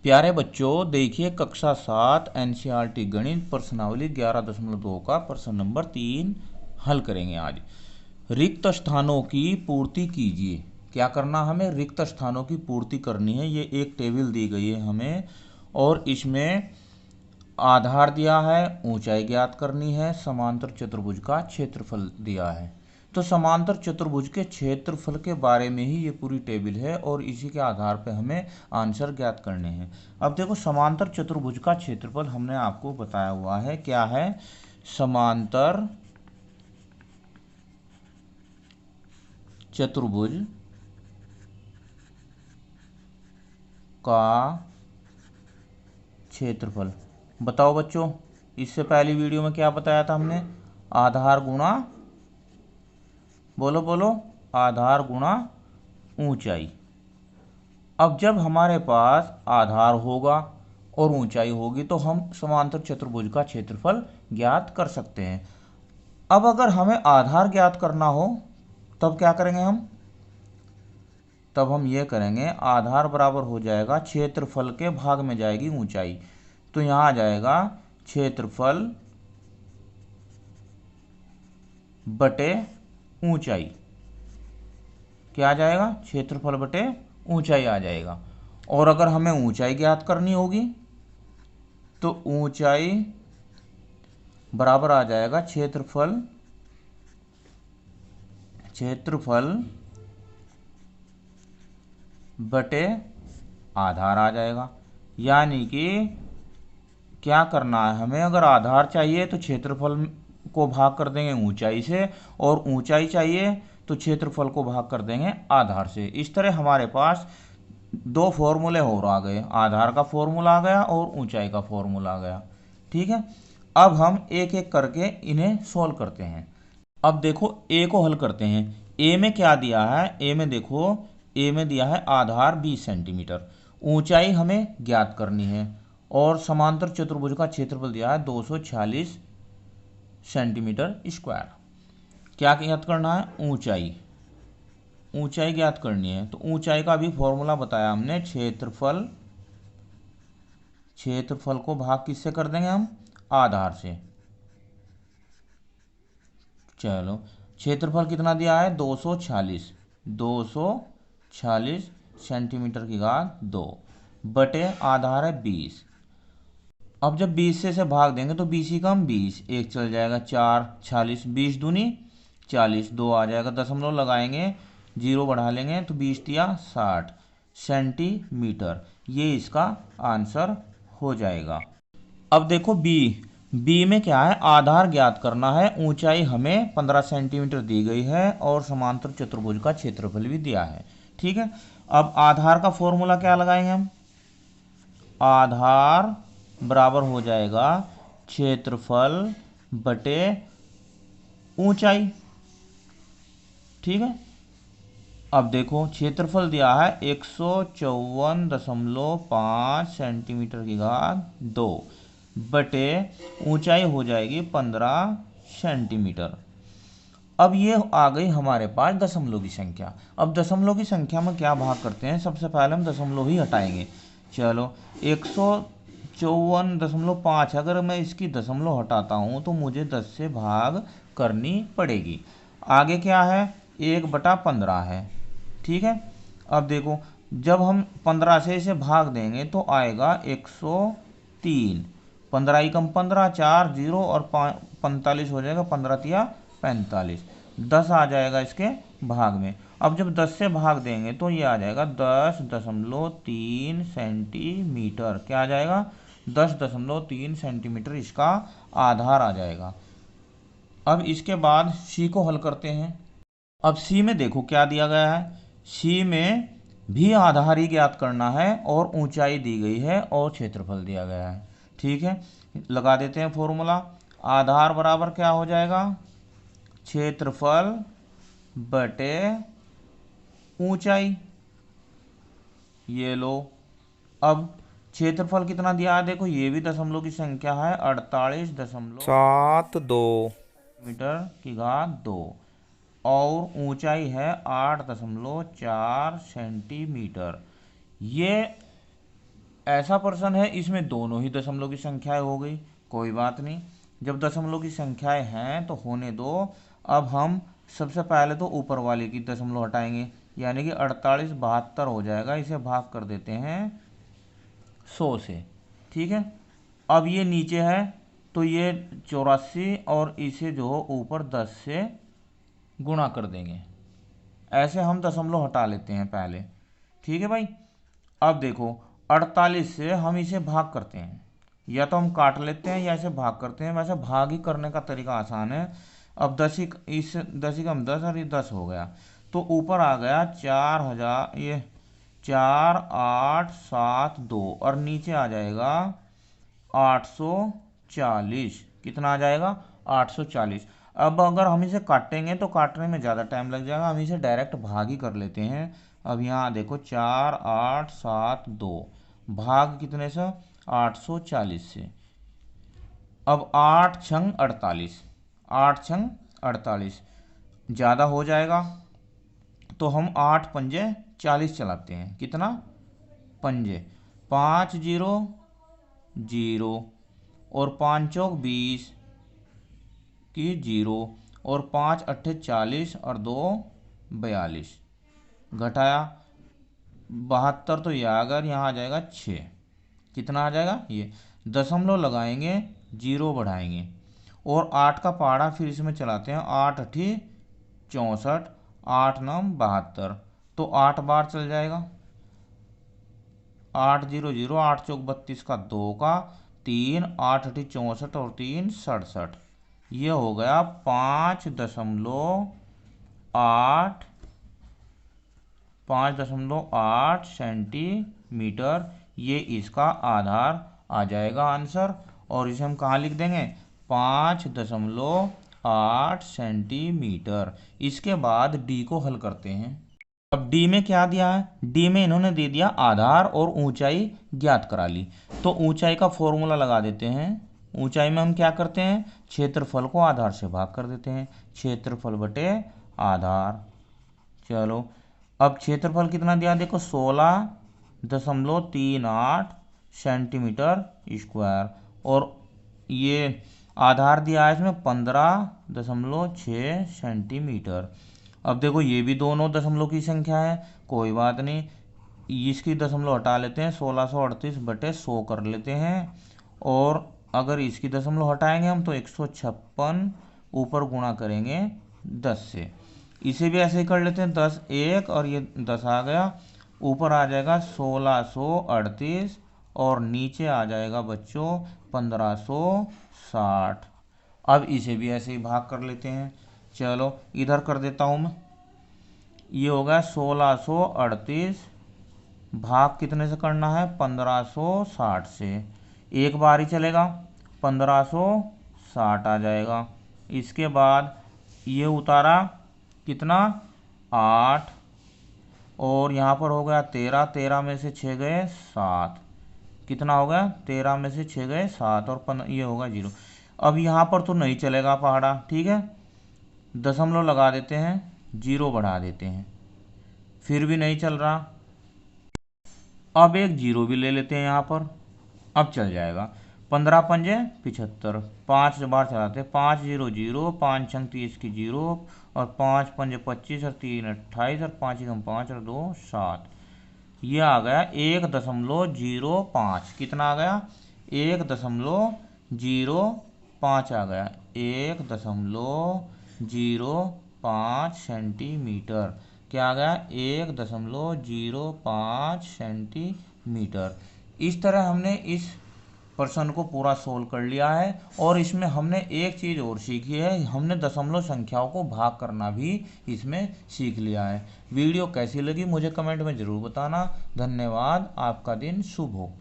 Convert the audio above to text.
प्यारे बच्चों, देखिए कक्षा 7 एनसीईआरटी गणित प्रश्नावली 11.2 का प्रश्न नंबर 3 हल करेंगे आज। रिक्त स्थानों की पूर्ति कीजिए। क्या करना, हमें रिक्त स्थानों की पूर्ति करनी है। ये एक टेबल दी गई है हमें, और इसमें आधार दिया है, ऊंचाई ज्ञात करनी है, समांतर चतुर्भुज का क्षेत्रफल दिया है। तो समांतर चतुर्भुज के क्षेत्रफल के बारे में ही ये पूरी टेबल है और इसी के आधार पर हमें आंसर ज्ञात करने हैं। अब देखो, समांतर चतुर्भुज का क्षेत्रफल हमने आपको बताया हुआ है। क्या है? समांतर चतुर्भुज का क्षेत्रफल। बताओ बच्चों, इससे पहली वीडियो में क्या बताया था हमने? आधार गुणा, बोलो बोलो, आधार गुणा ऊंचाई। अब जब हमारे पास आधार होगा और ऊंचाई होगी तो हम समांतर चतुर्भुज का क्षेत्रफल ज्ञात कर सकते हैं। अब अगर हमें आधार ज्ञात करना हो तब क्या करेंगे हम? तब हम ये करेंगे, आधार बराबर हो जाएगा क्षेत्रफल के भाग में जाएगी ऊंचाई। तो यहाँ आ जाएगा क्षेत्रफल बटे ऊंचाई। क्या आ जाएगा? क्षेत्रफल बटे ऊंचाई आ जाएगा। और अगर हमें ऊंचाई ज्ञात करनी होगी तो ऊंचाई बराबर आ जाएगा क्षेत्रफल बटे आधार आ जाएगा। यानी कि क्या करना है हमें? अगर आधार चाहिए तो क्षेत्रफल को भाग कर देंगे ऊंचाई से, और ऊंचाई चाहिए तो क्षेत्रफल को भाग कर देंगे आधार से। इस तरह हमारे पास दो फॉर्मूले और आ गए, आधार का फॉर्मूला आ गया और ऊंचाई का फॉर्मूला आ गया। ठीक है, अब हम एक एक करके इन्हें सॉल्व करते हैं। अब देखो, ए को हल करते हैं। ए में क्या दिया है? ए में देखो, ए में दिया है आधार 20 सेंटीमीटर, ऊंचाई हमें ज्ञात करनी है, और समांतर चतुर्भुज का क्षेत्रफल दिया है 246 सेंटीमीटर स्क्वायर। क्या ज्ञात करना है? ऊंचाई। ऊंचाई ज्ञात करनी है तो ऊंचाई का भी फॉर्मूला बताया हमने, क्षेत्रफल को भाग किससे कर देंगे हम? आधार से। चलो, क्षेत्रफल कितना दिया है? 246 सेंटीमीटर की घात 2 बटे आधार है 20। अब जब 20 से भाग देंगे तो 20 ही कम 20, एक चल जाएगा, 4 46, 20 दूनी 40, 2 आ जाएगा, दशमलव लगाएंगे, जीरो बढ़ा लेंगे तो 20 दिया 60 सेंटीमीटर। ये इसका आंसर हो जाएगा। अब देखो बी में क्या है? आधार ज्ञात करना है, ऊंचाई हमें 15 सेंटीमीटर दी गई है और समांतर चतुर्भुज का क्षेत्रफल भी दिया है। ठीक है, अब आधार का फॉर्मूला क्या लगाएंगे हम? आधार बराबर हो जाएगा क्षेत्रफल बटे ऊंचाई। ठीक है, अब देखो, क्षेत्रफल दिया है 154.5 सेंटीमीटर की घात 2 बटे ऊंचाई हो जाएगी 15 सेंटीमीटर। अब ये आ गई हमारे पास दशमलव की संख्या। अब दशमलव की संख्या में क्या भाग करते हैं? सबसे पहले हम दशमलव ही हटाएंगे। चलो, 154.5, अगर मैं इसकी दशमलव हटाता हूँ तो मुझे 10 से भाग करनी पड़ेगी। आगे क्या है? 1/15 है। ठीक है, अब देखो, जब हम 15 से इसे भाग देंगे तो आएगा 103, 15 ही कम 15, 4 0 और 45 हो जाएगा, 15 तिया 45, 10 आ जाएगा इसके भाग में। अब जब 10 से भाग देंगे तो ये आ जाएगा 10.3 सेंटीमीटर। क्या आ जाएगा? 10.3 सेंटीमीटर इसका आधार आ जाएगा। अब इसके बाद सी को हल करते हैं। अब सी में देखो क्या दिया गया है। सी में भी आधार ही ज्ञात करना है और ऊंचाई दी गई है और क्षेत्रफल दिया गया है। ठीक है, लगा देते हैं फॉर्मूला। आधार बराबर क्या हो जाएगा? क्षेत्रफल बटे ऊंचाई। ये लो, अब क्षेत्रफल कितना दिया है? देखो, ये भी दशमलव की संख्या है, 48.72 मीटर की घात 2, और ऊंचाई है 8.4 सेंटीमीटर। ये ऐसा प्रश्न है इसमें दोनों ही दशमलव की संख्याएं हो गई, कोई बात नहीं। जब दशमलव की संख्याएं हैं तो होने दो। अब हम सबसे पहले तो ऊपर वाले की दशमलव हटाएंगे, यानी कि 48 72 हो जाएगा। इसे भाग कर देते हैं 100 से, ठीक है। अब ये नीचे है तो ये 84 और इसे जो ऊपर 10 से गुणा कर देंगे। ऐसे हम दशमलव हटा लेते हैं पहले, ठीक है भाई। अब देखो 48 से हम इसे भाग करते हैं, या तो हम काट लेते हैं या इसे भाग करते हैं। वैसे भाग ही करने का तरीका आसान है। अब 10 ही इस 10 ही कम 10 और ये 10 हो गया, तो ऊपर आ गया 4000, ये 4872 और नीचे आ जाएगा 840। कितना आ जाएगा? 840। अब अगर हम इसे काटेंगे तो काटने में ज़्यादा टाइम लग जाएगा, हम इसे डायरेक्ट भाग ही कर लेते हैं। अब यहाँ देखो 4872 भाग कितने से? 840 से। अब 8 छंग 48, 8 छंग 48 ज़्यादा हो जाएगा, तो हम 8 पंजे 40 चलाते हैं। कितना? पंजे 5 जीरो जीरो और 5 चौक 20 की जीरो और 5 अट्ठे 40 और 2 42। घटाया 72 तो ये अगर यहाँ आ जाएगा 6। कितना आ जाएगा? ये दशमलव लगाएंगे, जीरो बढ़ाएंगे और 8 का पहाड़ा फिर इसमें चलाते हैं। 8 अठी 64, 8 नम 72, तो 8 बार चल जाएगा। 8 जीरो जीरो 8 चौक 32 का 2 का 3, 8 अठी 64 और 3 67। ये हो गया 5.8 सेंटीमीटर। ये इसका आधार आ जाएगा आंसर। और इसे हम कहाँ लिख देंगे? 5.8 सेंटीमीटर। इसके बाद डी को हल करते हैं। अब डी में क्या दिया है? डी में इन्होंने दे दिया आधार और ऊंचाई ज्ञात करा ली। तो ऊंचाई का फॉर्मूला लगा देते हैं। ऊंचाई में हम क्या करते हैं? क्षेत्रफल को आधार से भाग कर देते हैं। क्षेत्रफल बटे आधार। चलो अब क्षेत्रफल कितना दिया? देखो 16.38 सेंटीमीटर स्क्वायर। और ये आधार दिया है इसमें 15.6 सेंटीमीटर। अब देखो ये भी दोनों दशमलव की संख्या है, कोई बात नहीं। इसकी दशमलव हटा लेते हैं, 1638 बटे 100 कर लेते हैं। और अगर इसकी दशमलव हटाएंगे हम तो 156 ऊपर गुणा करेंगे 10 से। इसे भी ऐसे ही कर लेते हैं, 10 1 और ये 10 आ गया। ऊपर आ जाएगा 1638 और नीचे आ जाएगा बच्चों 1560। अब इसे भी ऐसे ही भाग कर लेते हैं। चलो इधर कर देता हूँ मैं। ये हो गया 1638 भाग कितने से करना है? 1560 से। एक बार ही चलेगा, 1560 आ जाएगा। इसके बाद ये उतारा कितना? 8 और यहाँ पर हो गया 13, 13 में से 6 गए 7। कितना हो गया? 13 में से 6 गए 7 और ये होगा 0। अब यहाँ पर तो नहीं चलेगा पहाड़ा, ठीक है। दशमलव लगा देते हैं, 0 बढ़ा देते हैं, फिर भी नहीं चल रहा। अब एक 0 भी ले लेते हैं यहाँ पर, अब चल जाएगा। 15 पंजे 75, 5 बार चलाते हैं। 5 0 0, 5 छंग 30 की 0 और 5 पंजे 25 और 3 28 और 5 एकम 5 और 2 7। ये आ गया 1.05। कितना आ गया? 1.05 आ गया। 1.05 सेंटीमीटर। क्या आ गया? 1.05 सेंटीमीटर। इस तरह हमने इस प्रश्न को पूरा सोल्व कर लिया है। और इसमें हमने एक चीज़ और सीखी है, हमने दशमलव संख्याओं को भाग करना भी इसमें सीख लिया है। वीडियो कैसी लगी मुझे कमेंट में ज़रूर बताना। धन्यवाद। आपका दिन शुभ हो।